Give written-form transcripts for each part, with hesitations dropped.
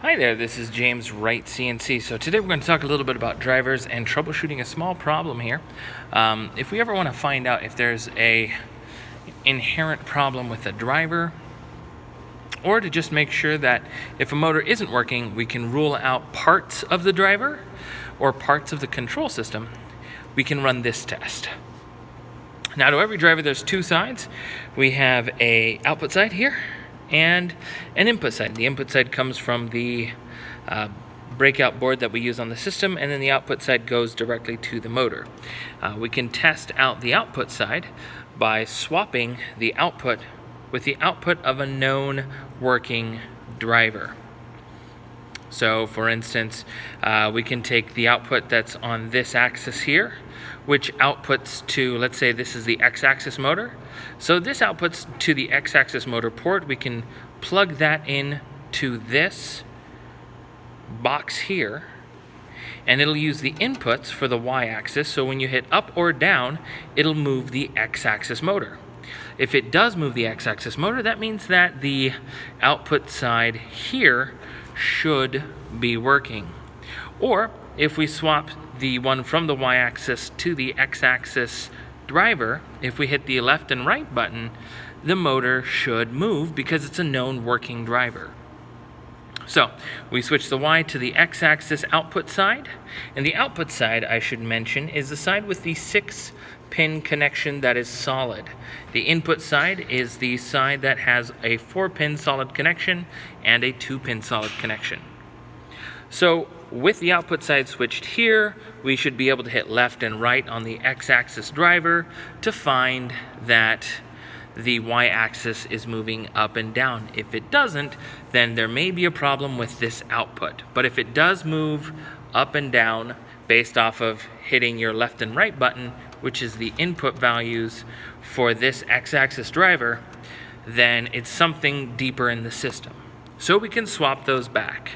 Hi there, this is James Wright CNC. So today we're going to talk a little bit about drivers and troubleshooting a small problem here. If we ever want to find out if there's a inherent problem with a driver, or to just make sure that if a motor isn't working, we can rule out parts of the driver or parts of the control system, we can run this test. Now, to every driver there's two sides. We have a output side here and an input side. The input side comes from the breakout board that we use on the system, and then the output side goes directly to the motor. We can test out the output side by swapping the output with the output of a known working driver. So for instance, we can take the output that's on this axis here, which outputs to, let's say this is the x-axis motor. So this outputs to the x-axis motor port. We can plug that in to this box here, and it'll use the inputs for the y-axis. So when you hit up or down, it'll move the x-axis motor. If it does move the x-axis motor, that means that the output side here should be working. Or if we swap the one from the y-axis to the x-axis driver, if we hit the left and right button, the motor should move because it's a known working driver. So we switch the Y to the x-axis output side, and the output side, I should mention, is the side with the 6-pin connection that is solid. The input side is the side that has a 4-pin solid connection and a 2-pin solid connection. So with the output side switched here, we should be able to hit left and right on the x-axis driver to find that the y-axis is moving up and down. If it doesn't, then there may be a problem with this output. But if it does move up and down based off of hitting your left and right button, which is the input values for this x-axis driver, then it's something deeper in the system. So we can swap those back.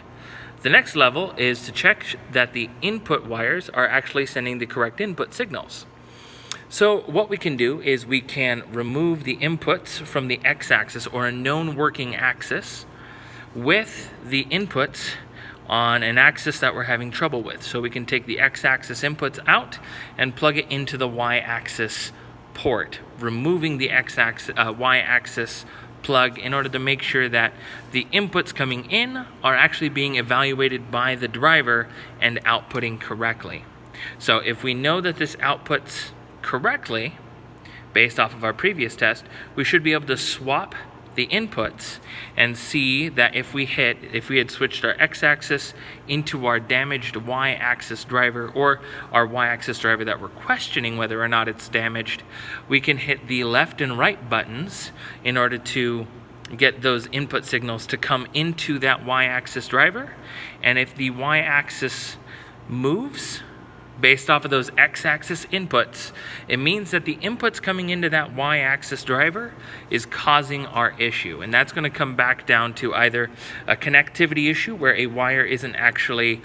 The next level is to check that the input wires are actually sending the correct input signals. So what we can do is we can remove the inputs from the x-axis, or a known working axis, with the inputs on an axis that we're having trouble with. So we can take the x-axis inputs out and plug it into the y-axis port, removing the y-axis plug in order to make sure that the inputs coming in are actually being evaluated by the driver and outputting correctly. So if we know that this outputs correctly, based off of our previous test, we should be able to swap the inputs and see that if we had switched our x-axis into our damaged y-axis driver, or our y-axis driver that we're questioning whether or not it's damaged, we can hit the left and right buttons in order to get those input signals to come into that y-axis driver. And if the y-axis moves based off of those x-axis inputs, it means that the inputs coming into that y-axis driver is causing our issue. And that's going to come back down to either a connectivity issue where a wire isn't actually